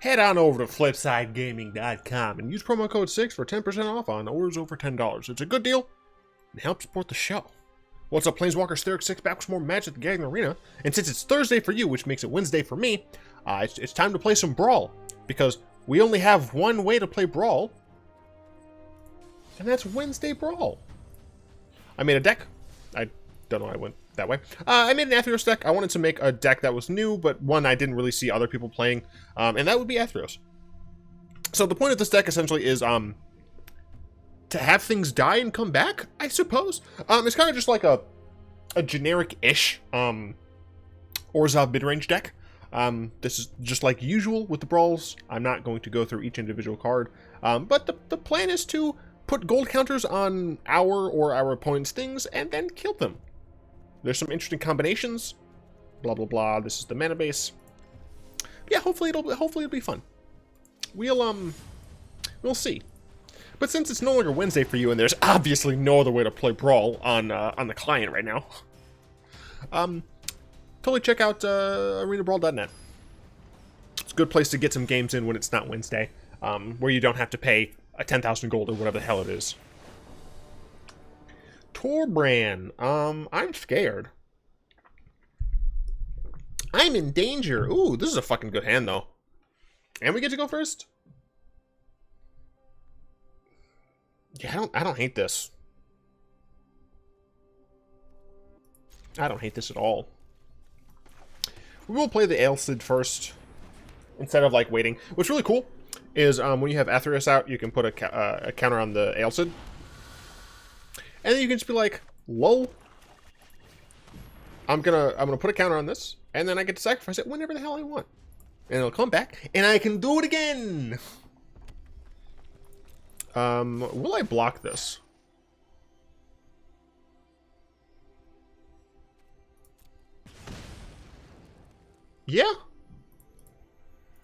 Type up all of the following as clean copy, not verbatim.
head on over to flipsidegaming.com and use promo code 6 for 10% off on orders over $10. It's a good deal and helps support the show. What's up, Planeswalker Steric 6 back with some more Magic at the Gathering Arena. And since it's Thursday for you, which makes it Wednesday for me, it's time to play some Brawl. Because we only have one way to play Brawl, and that's Wednesday Brawl. I made a deck. I don't know why I went that way. I made an Athreos deck. I wanted to make a deck that was new, but one I didn't really see other people playing, and that would be Athreos. So the point of this deck essentially is to have things die and come back, I suppose. It's kind of just like a generic-ish orzhov mid-range deck. This is just like usual with the Brawls. I'm not going to go through each individual card, but the plan is to put gold counters on our or our opponent's things and then kill them. There's some interesting combinations. Blah blah blah. This is the mana base. Yeah, hopefully it'll be fun. We'll see. But since it's no longer Wednesday for you, and there's obviously no other way to play Brawl on the client right now, totally check out arenabrawl.net. It's a good place to get some games in when it's not Wednesday, where you don't have to pay a 10,000 gold or whatever the hell it is. Torbran. I'm scared. I'm in danger. Ooh, this is a fucking good hand, though. And we get to go first? Yeah, I don't hate this. I don't hate this at all. We will play the Aelcid first, instead of, like, waiting. What's really cool is when you have Athreos out, you can put a counter on the Aelcid. And then you can just be like, lol. I'm gonna put a counter on this, and then I get to sacrifice it whenever the hell I want. And it'll come back, and I can do it again! Will I block this? Yeah.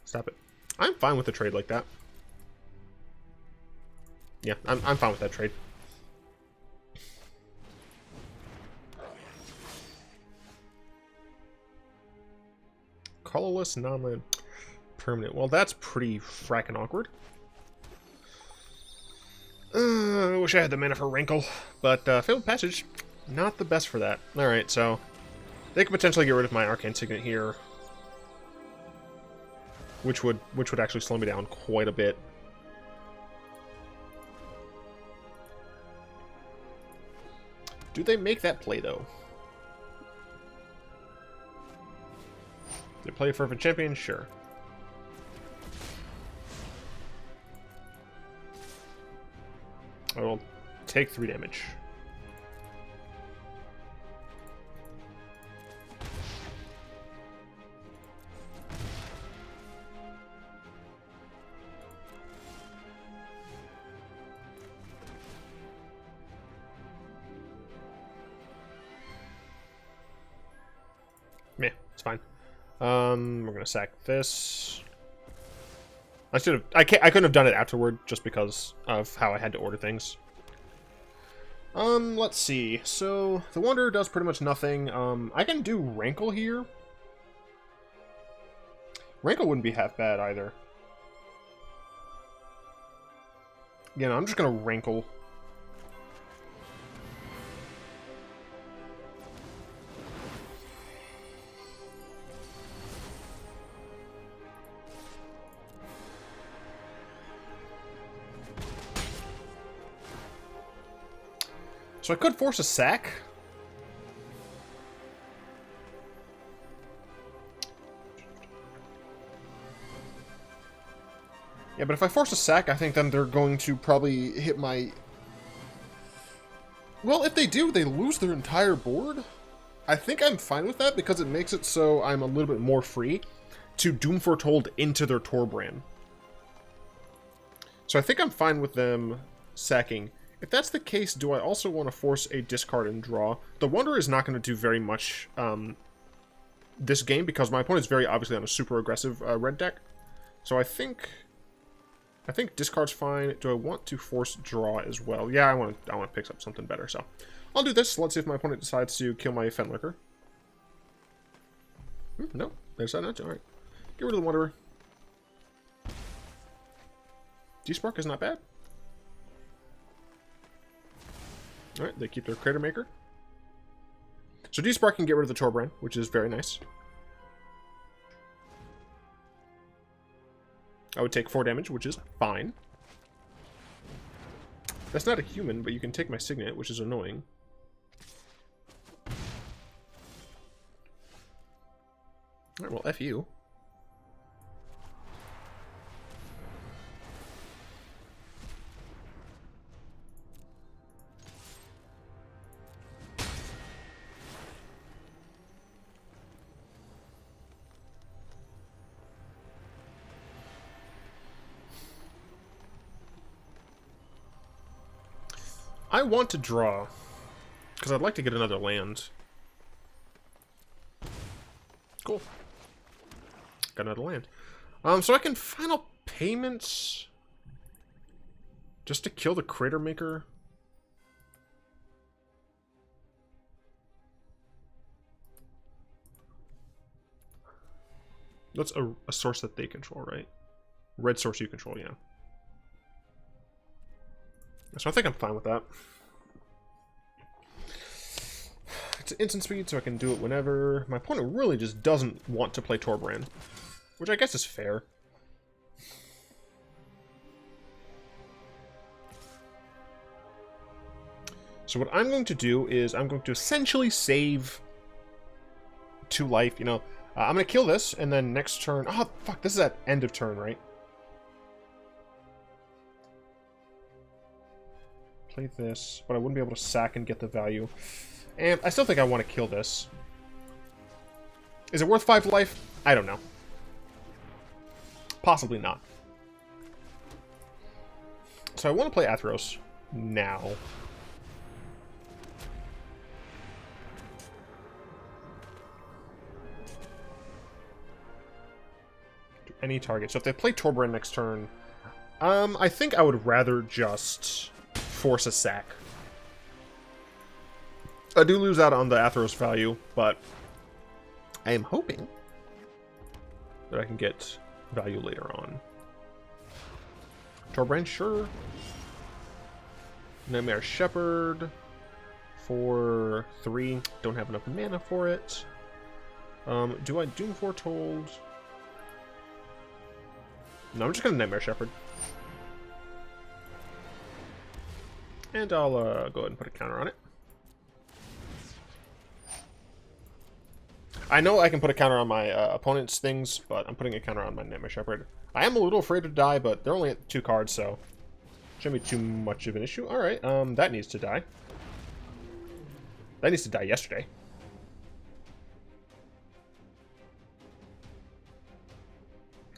Stop it. I'm fine with a trade like that. Yeah, I'm fine with that trade. Colorless, non-land, permanent. Well, that's pretty frackin' awkward. I wish I had the mana for Rankle, but Fabled Passage, not the best for that. Alright, so they could potentially get rid of my Arcane Signet here, which would actually slow me down quite a bit. Do they make that play, though? They play a Fervent Champion? Sure. I will take 3 damage. Meh, it's fine. We're gonna sack this. I couldn't have done it afterward just because of how I had to order things. Let's see. So the Wanderer does pretty much nothing. I can do Rankle here. Rankle wouldn't be half bad either. Yeah, no, I'm just gonna Rankle. So I could force a sack. Yeah, but if I force a sack, I think then they're going to probably hit my... Well, if they do, they lose their entire board. I think I'm fine with that because it makes it so I'm a little bit more free to Doom Foretold into their Torbran. So I think I'm fine with them sacking. If that's the case, do I also want to force a discard and draw? The Wanderer is not going to do very much this game because my opponent's very obviously on a super aggressive red deck. So I think discard's fine. Do I want to force draw as well? Yeah, I want to pick up something better. So I'll do this. Let's see if my opponent decides to kill my Fenlicker. No, there's that nudge. All right, get rid of the Wanderer. Despark is not bad. Alright, they keep their Crater Maker. So Despark can get rid of the Torbran, which is very nice. I would take 4 damage, which is fine. That's not a human, but you can take my Signet, which is annoying. Alright, well, F you. I want to draw, because I'd like to get another land. Cool. Got another land. So I can final payments just to kill the Crater Maker. That's a source that they control, right? Red source you control, yeah. So I think I'm fine with that. It's instant speed, so I can do it whenever. My opponent really just doesn't want to play Torbran, which I guess is fair. So what I'm going to do is I'm going to essentially save 2 life. You know, I'm going to kill this, and then next turn... Oh, fuck, this is at end of turn, right? Play this, but I wouldn't be able to sack and get the value. And I still think I want to kill this. Is it worth 5 life? I don't know. Possibly not. So I want to play Athreos now. To any target. So if they play Torbran next turn, I think I would rather just force a sack. I do lose out on the Athreos value, but I am hoping that I can get value later on. Torbran, sure. Nightmare Shepherd for 3. Don't have enough mana for it. Do I Doom Foretold? No, I'm just gonna Nightmare Shepherd. And I'll go ahead and put a counter on it. I know I can put a counter on my opponent's things, but I'm putting a counter on my Nightmare Shepherd. I am a little afraid to die, but they're only at 2 cards, so shouldn't be too much of an issue. Alright, that needs to die. That needs to die yesterday.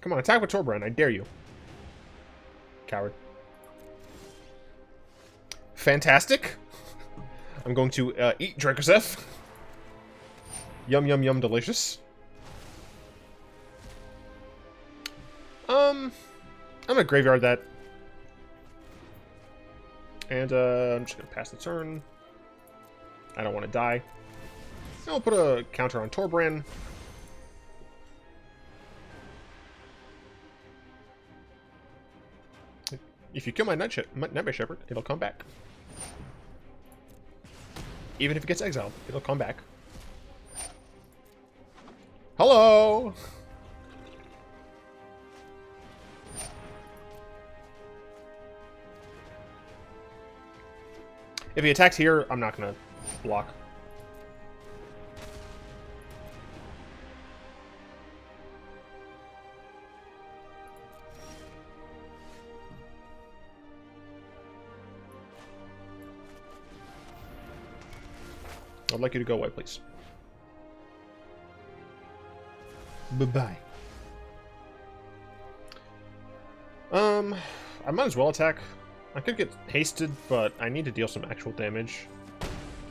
Come on, attack with Torbran, I dare you. Coward. Fantastic. I'm going to eat Dracozeff. Yum, yum, yum, delicious. I'm gonna graveyard that. And I'm just gonna pass the turn. I don't want to die. I'll put a counter on Torbran. If you kill my Nightmare Shepherd, it'll come back. Even if it gets exiled, it'll come back. Hello! If he attacks here, I'm not gonna block. I'd like you to go away, please. Bye-bye. I might as well attack. I could get hasted, but I need to deal some actual damage.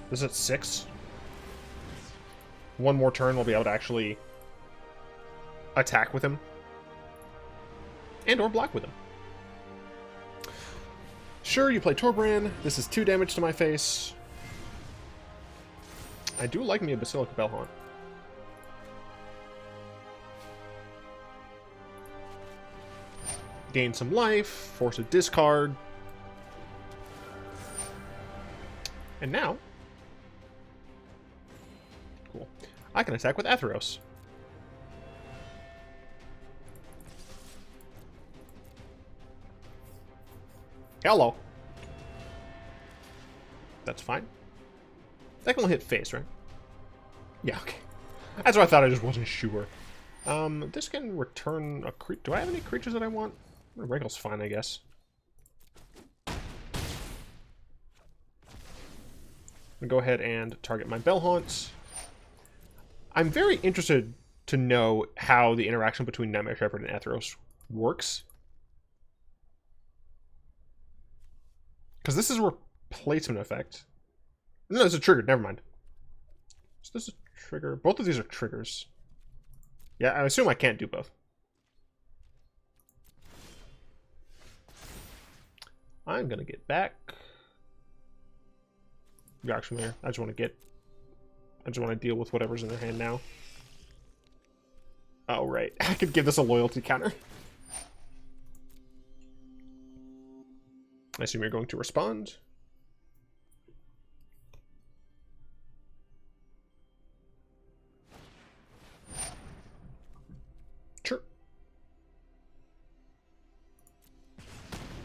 This is at 6. One more turn, we'll be able to actually attack with him. And or block with him. Sure, you play Torbran. This is 2 damage to my face. I do like me a Basilica Bellhaunt. gain some life, force a discard. And now, cool, I can attack with Athreos. Hello. That's fine. That can only hit face, right? Yeah, okay. That's what I thought, I just wasn't sure. This can return a creature. Do I have any creatures that I want? Wrinkle's fine, I guess. I'm gonna go ahead and target my Bellhaunt. I'm very interested to know how the interaction between Nightmare Shepherd and Athreos works. Because this is a replacement effect. No, it's a trigger. Never mind. Is this a trigger? Both of these are triggers. Yeah, I assume I can't do both. I'm going to get back. Actually, I just want to deal with whatever's in their hand now. Oh, right. I could give this a loyalty counter. I assume you're going to respond. Sure.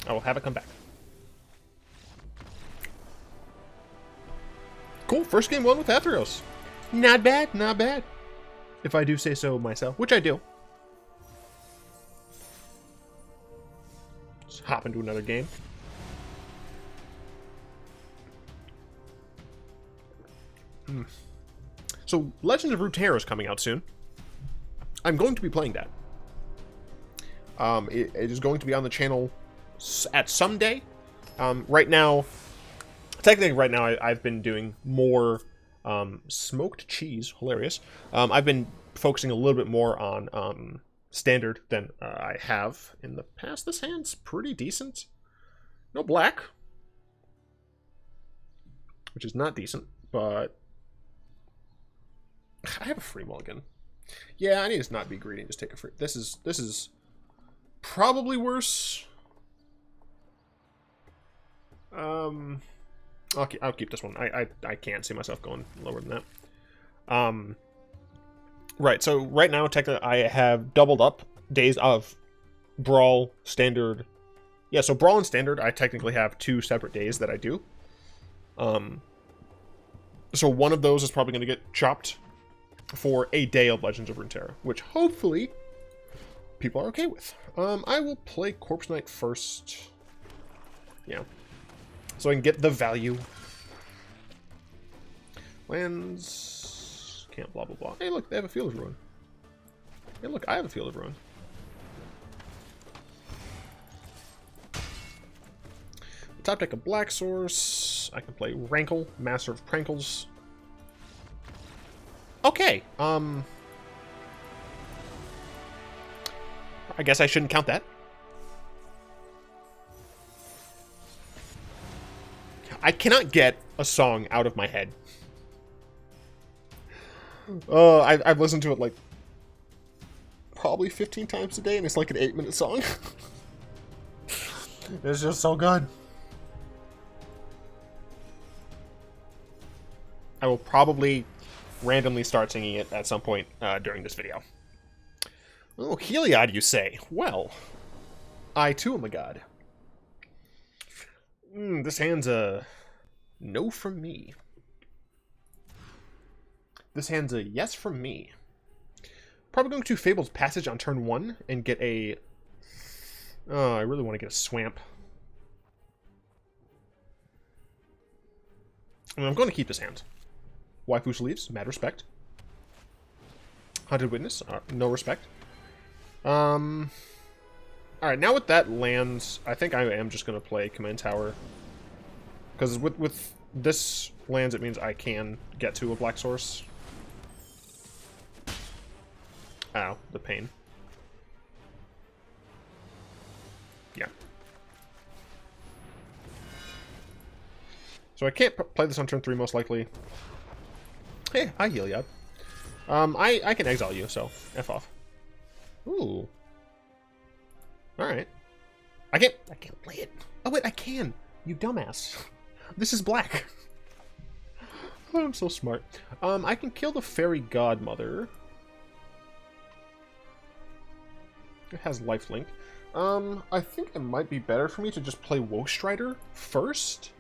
I will have it come back. Cool, first game won with Athreos. Not bad, not bad. If I do say so myself, which I do. Let's hop into another game. So, Legend of Runeterra is coming out soon. I'm going to be playing that. It is going to be on the channel at some day. Right now, technically right now, I've been doing more smoked cheese. Hilarious. I've been focusing a little bit more on standard than I have in the past. This hand's pretty decent. No black. Which is not decent, but I have a free mulligan. Yeah, I need to not be greedy and just take a free. This is probably worse. I'll keep this one. I can't see myself going lower than that. Right. So right now, technically, I have doubled up days of Brawl, Standard. Yeah. So Brawl and Standard, I technically have 2 separate days that I do. So one of those is probably going to get chopped for a day of Legends of Runeterra, which hopefully people are okay with. I will play Corpse Knight first. Yeah. So I can get the value. Lands. Can't blah blah blah. Hey look, they have a Field of Ruin. Hey look, I have a Field of Ruin. Top deck of Black Source. I can play Rankle, Master of Prankles. Okay, I guess I shouldn't count that. I cannot get a song out of my head. I've listened to it like probably 15 times a day, and it's like an 8-minute song. It's just so good. I will probably randomly start singing it at some point during this video. Oh, Heliod, you say? Well, I too am a god. This hand's a no from me. This hand's a yes from me. Probably going to Fable's Passage on turn 1 and get a... Oh, I really want to get a Swamp. I mean, I'm going to keep this hand. Waifu's Leaves, mad respect. Haunted Witness, no respect. Alright, now with that lands, I think I am just going to play Command Tower. Because with this lands, it means I can get to a black source. Ow, the pain. Yeah. So I can't play this on turn 3 most likely. Hey, hi Heliod. I can exile you, so F off. Ooh. Alright. I can't play it. Oh wait, I can. You dumbass. This is black. Oh, I'm so smart. I can kill the fairy godmother. It has lifelink. I think it might be better for me to just play Woe Strider first.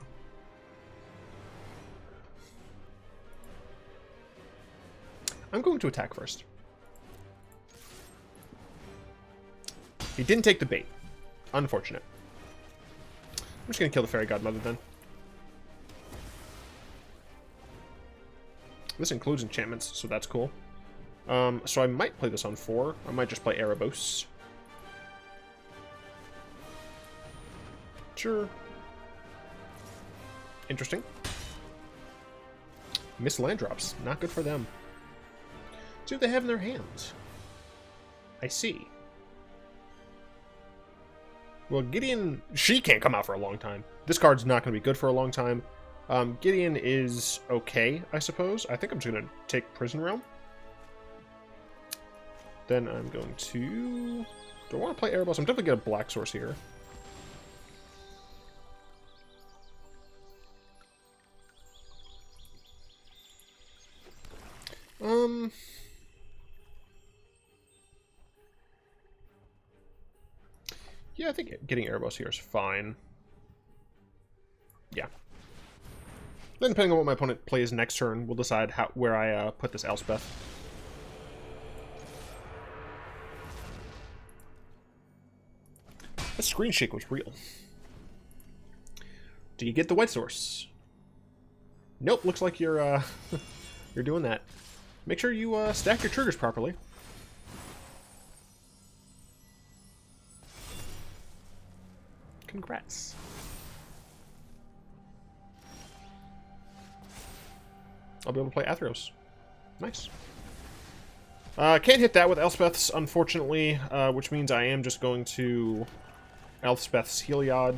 I'm going to attack first. He didn't take the bait. Unfortunate. I'm just going to kill the fairy godmother then. This includes enchantments, so that's cool. So I might play this on 4. I might just play Erebos. Sure. Interesting. Miss land drops. Not good for them. See what they have in their hands. I see. Well, Gideon... She can't come out for a long time. This card's not going to be good for a long time. Gideon is okay, I suppose. I think I'm just going to take Prison Realm. Then I'm going to... Do I want to play Erebos? I'm definitely going to get a black source here. Yeah, I think getting Erebos here is fine. Yeah. Then depending on what my opponent plays next turn, we'll decide where I put this Elspeth. That screen shake was real. Do you get the white source? Nope, looks like you're you're doing that. Make sure you stack your triggers properly. Congrats. I'll be able to play Athreos. Nice. Can't hit that with Elspeth's, unfortunately, which means I am just going to Elspeth's Heliod.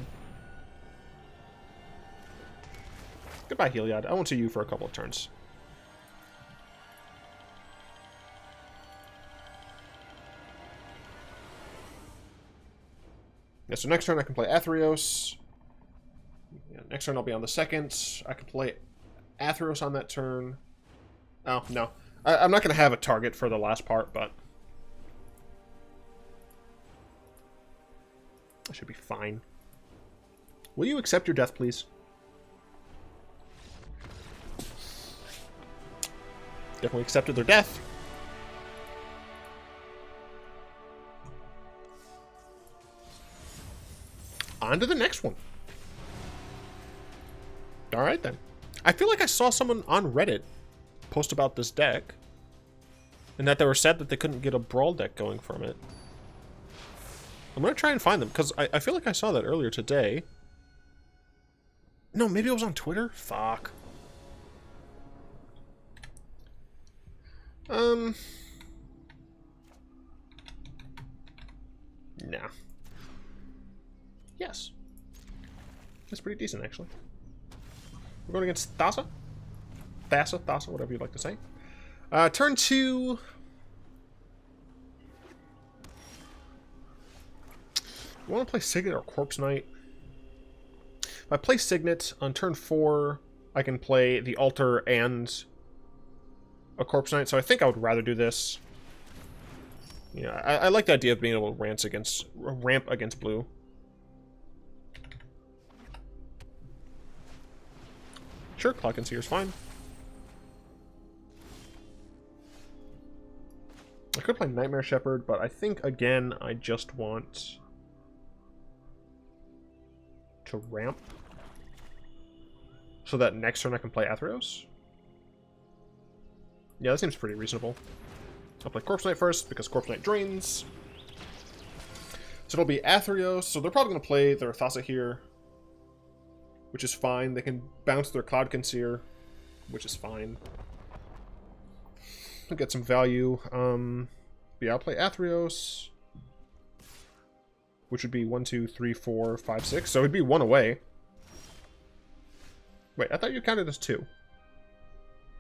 Goodbye, Heliod. I won't see you for a couple of turns. Yeah, so next turn I can play Athreos. Yeah, next turn I'll be on the second. I can play Athreos on that turn. Oh, no. I'm not going to have a target for the last part, but... I should be fine. Will you accept your death, please? Definitely accepted their death. On to the next one. Alright then. I feel like I saw someone on Reddit post about this deck. And that they were sad that they couldn't get a Brawl deck going from it. I'm going to try and find them, because I feel like I saw that earlier today. No, maybe it was on Twitter? Fuck. Nah. Yes. That's pretty decent, actually. We're going against Thassa? Thassa, whatever you'd like to say. Turn 2. I want to play Signet or Corpse Knight. If I play Signet, on turn 4, I can play the Altar and a Corpse Knight, so I think I would rather do this. Yeah, I like the idea of being able to ramp against blue. Sure, Clock and Seer is fine. I could play Nightmare Shepherd, but I think, again, I just want to ramp so that next turn I can play Athreos. Yeah, that seems pretty reasonable. I'll play Corpse Knight first, because Corpse Knight drains. So it'll be Athreos, so they're probably going to play their Thassa here, which is fine. They can bounce their Cloud Conceer, which is fine. I'll get some value. Yeah, I'll play Athreos, which would be 1, 2, 3, 4, 5, 6. So it'd be 1 away. Wait, I thought you counted as 2.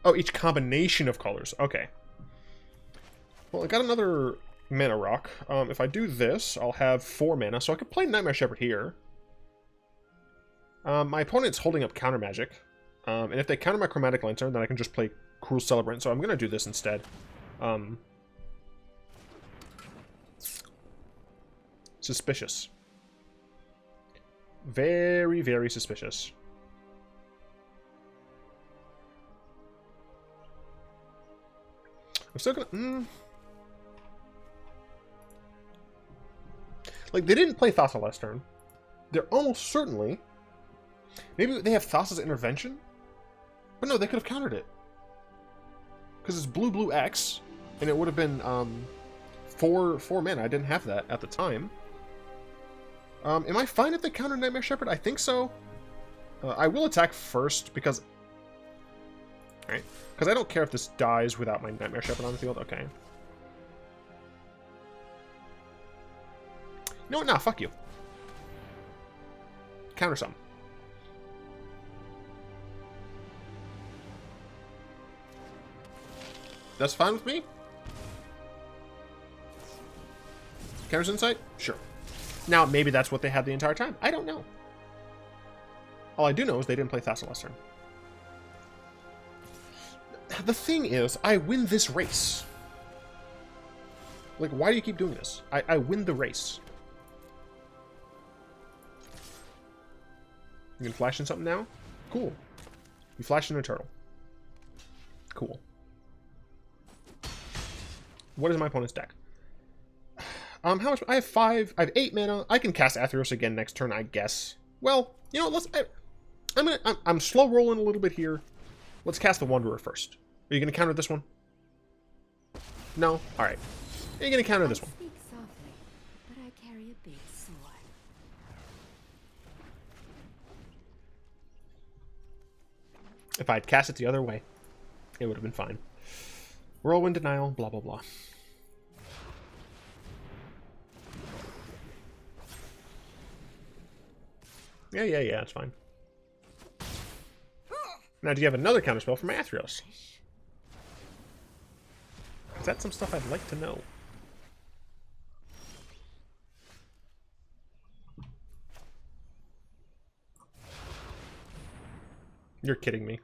Oh, each combination of colors. Okay. Well, I got another mana rock. If I do this, I'll have 4 mana, so I could play Nightmare Shepherd here. My opponent's holding up counter magic. And if they counter my Chromatic Lantern, then I can just play Cruel Celebrant, so I'm going to do this instead. Suspicious. Very, very suspicious. I'm still gonna... Like, they didn't play Thassa last turn. They're almost certainly... Maybe they have Thassa's Intervention? But no, they could have countered it. Because it's blue, blue, X. And it would have been, 4 mana. I didn't have that at the time. Am I fine if they counter Nightmare Shepherd? I think so. I will attack first because... Alright. Because I don't care if this dies without my Nightmare Shepherd on the field. Okay. You know what? Nah, fuck you. Counter some. That's fine with me? Counter's Insight? Sure. Now, maybe that's what they had the entire time. I don't know. All I do know is they didn't play Thassa last turn. The thing is, I win this race. Like, why do you keep doing this? I win the race. You can flash in something now? Cool. You flash in a turtle. Cool. What is my opponent's deck? How much? I have 5. I have 8 mana. I can cast Athreos again next turn, I guess. Well, you know, I'm slow rolling a little bit here. Let's cast the Wanderer first. Are you gonna counter this one? No? Alright. Are you gonna counter this one? Speak softly, but I carry a big sword. If I'd cast it the other way, it would have been fine. Whirlwind Denial, blah, blah, blah. Yeah, it's fine. Now, do you have another counterspell from Athreos? Is that some stuff I'd like to know? You're kidding me.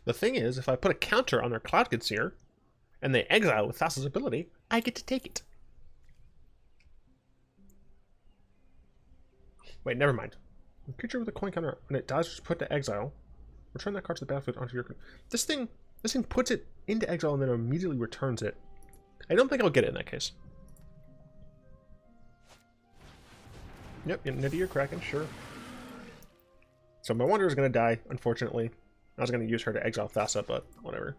The thing is, if I put a counter on their Cloud Concealer, and they exile with Thassa's ability, I get to take it. Wait, never mind. A creature with a coin counter, when it dies, just put to exile. Return that card to the battlefield onto your... This thing puts it into exile and then immediately returns it. I don't think I'll get it in that case. Yep, Nadir Kraken, sure. So my Wanderer is going to die, unfortunately. I was going to use her to exile Thassa, but whatever.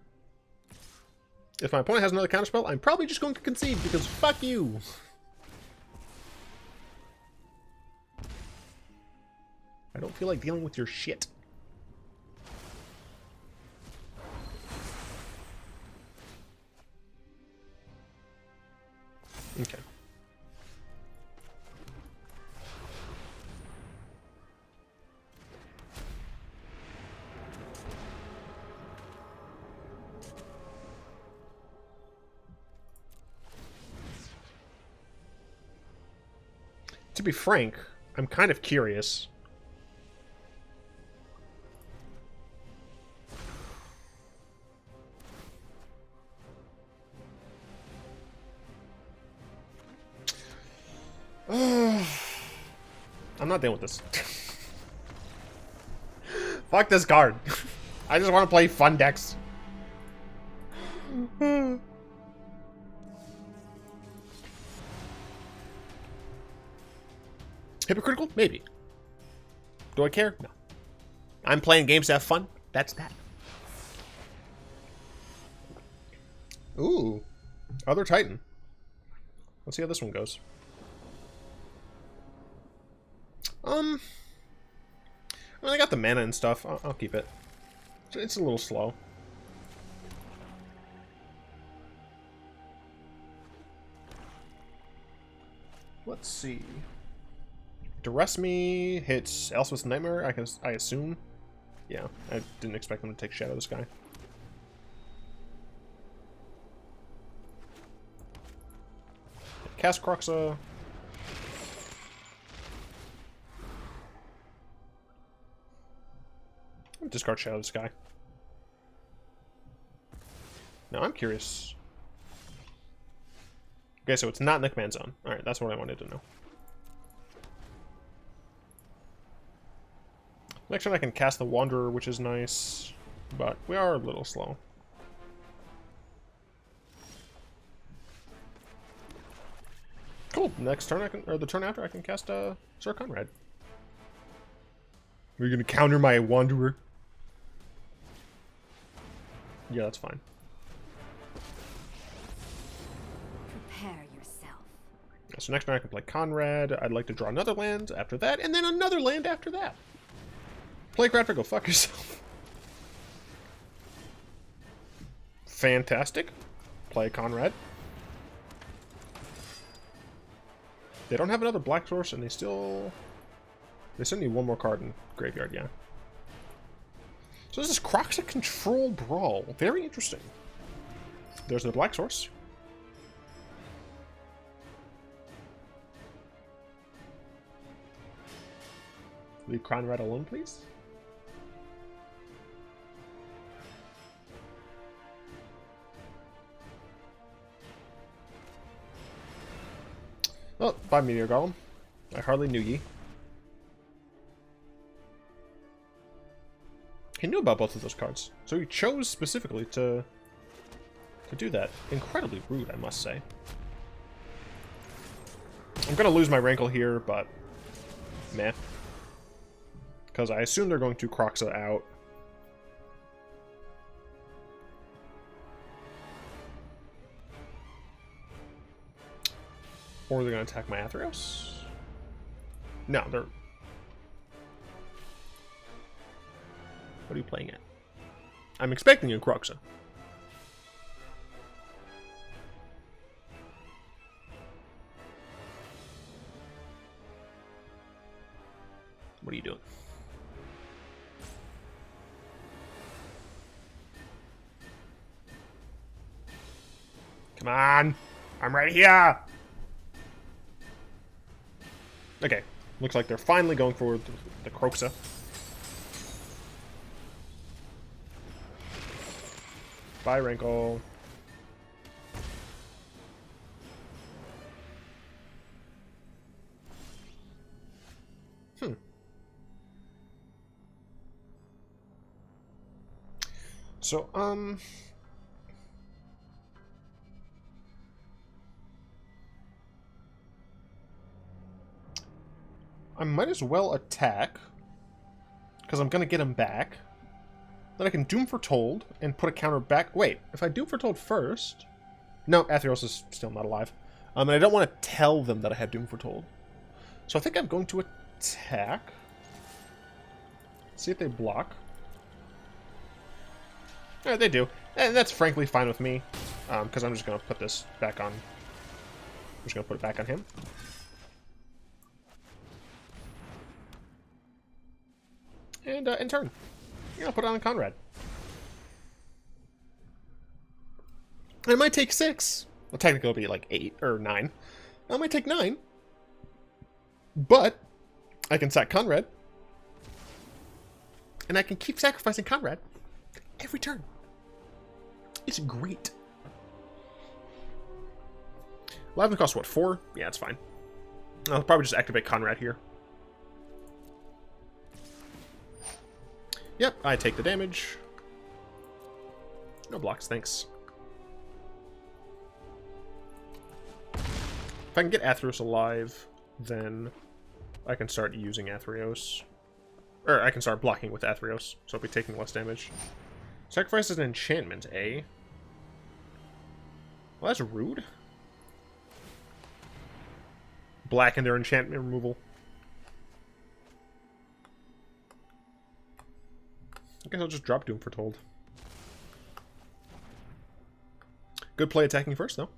If my opponent has another counterspell, I'm probably just going to concede, because fuck you! I don't feel like dealing with your shit. Okay. To be frank, I'm kind of curious. I'm not dealing with this. Fuck this card. I just want to play fun decks. Hypocritical? Maybe. Do I care? No. I'm playing games to have fun. That's that. Ooh. Other Titan. Let's see how this one goes. I mean, I got the mana and stuff. I'll keep it. It's a little slow. Let's see. Duress Me hits Elspeth's Nightmare, I assume. Yeah, I didn't expect them to take Shadow this guy. Cast Kroxa. Discard Shadow this guy. Now I'm curious. Okay, so it's not in the command zone. Alright, that's what I wanted to know. Next turn I can cast the Wanderer, which is nice. But we are a little slow. Cool. Next turn I can, or the turn after, I can cast Sir Conrad. Are you gonna counter my Wanderer? Yeah, that's fine. Prepare yourself. So next turn I can play Conrad. I'd like to draw another land after that, and then another land after that. Play Cradford, go fuck yourself. Fantastic. Play Conrad. They don't have another black source, and they still need one more card in graveyard, yeah. So this is Kroxa Control Brawl. Very interesting. There's the black source. Leave Conrad alone, please. Oh, bye, Meteor Golem. I hardly knew ye. He knew about both of those cards, so he chose specifically to do that. Incredibly rude, I must say. I'm gonna lose my Rankle here, but meh. Because I assume they're going to Kroxa out. Or they're going to attack my Athreos? No, they're... What are you playing at? I'm expecting you, Kroxa. What are you doing? Come on! I'm right here! Okay, looks like they're finally going for the Kroxa. Bye, Rankle. So, I might as well attack, because I'm going to get him back. Then I can Doom Foretold and put a counter back. Wait, if I Doom Foretold first... No, Athreos is still not alive. And I don't want to tell them that I have Doom Foretold. So I think I'm going to attack. See if they block. Yeah, they do. And that's frankly fine with me, because I'm just going to put this back on... I'm just going to put it back on him. And in turn, you're gonna put it on Conrad. And it might take 6. Well, technically it'll be like 8 or 9. It might take 9. But I can sack Conrad. And I can keep sacrificing Conrad every turn. It's great. Live costs what, 4? Yeah, it's fine. I'll probably just activate Conrad here. Yep, I take the damage. No blocks, thanks. If I can get Athreos alive, then I can start using Athreos. Or I can start blocking with Athreos, so I'll be taking less damage. Sacrifice is an enchantment, eh? Well, that's rude. Blacken their enchantment removal. I guess I'll just drop Doom Foretold. Good play attacking first, though.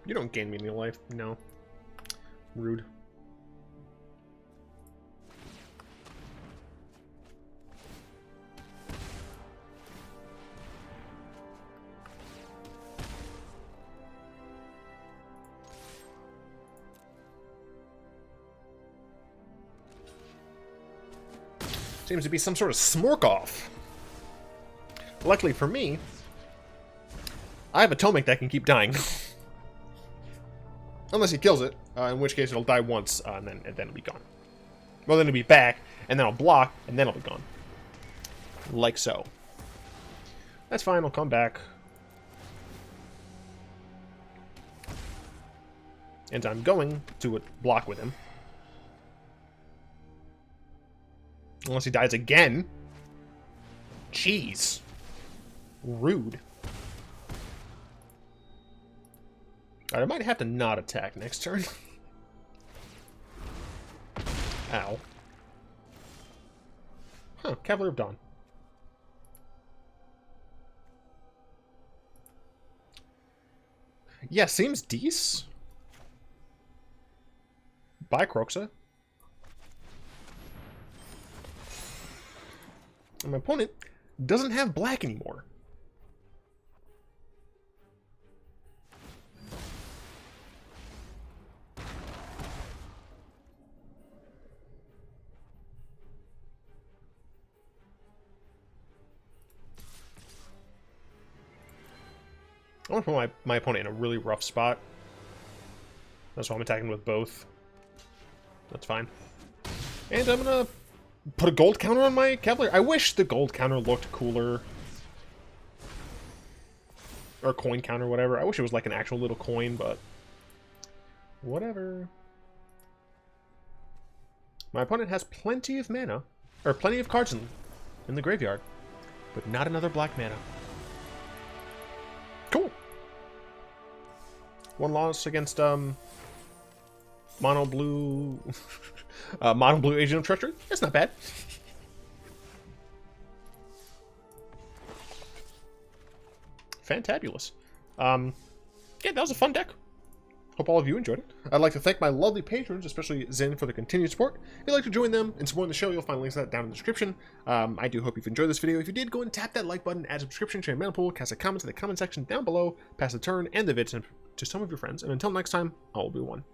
You don't gain me any life. No. Rude. Seems to be some sort of smork off. Luckily for me, I have a Tomek that can keep dying. Unless he kills it, in which case it'll die once, and then it'll be gone. Well, then it'll be back, and then I'll block, and then it'll be gone. Like so. That's fine, I'll come back. And I'm going to block with him. Unless he dies again. Jeez. Rude. I might have to not attack next turn. Ow. Huh, Cavalier of Dawn. Yeah, seems decent. Bye, Kroxa. And my opponent doesn't have black anymore. I want to put my opponent in a really rough spot. That's why I'm attacking with both. That's fine. And I'm gonna put a gold counter on my Cavalier. I wish the gold counter looked cooler. Or coin counter, whatever. I wish it was like an actual little coin, but whatever. My opponent has plenty of mana, or plenty of cards in the graveyard, but not another black mana. Cool. One loss against mono blue mono blue Agent of Treachery. That's not bad. Fantabulous. Yeah, that was a fun deck. Hope all of you enjoyed it. I'd like to thank my lovely patrons, especially Zen, for the continued support. If you'd like to join them and support the show, you'll find links to that down in the description. I do hope you've enjoyed this video. If you did, go and tap that like button, add subscription, share mana pool, cast a comment in the comment section down below, pass the turn and the vid to some of your friends. And until next time, I will be one.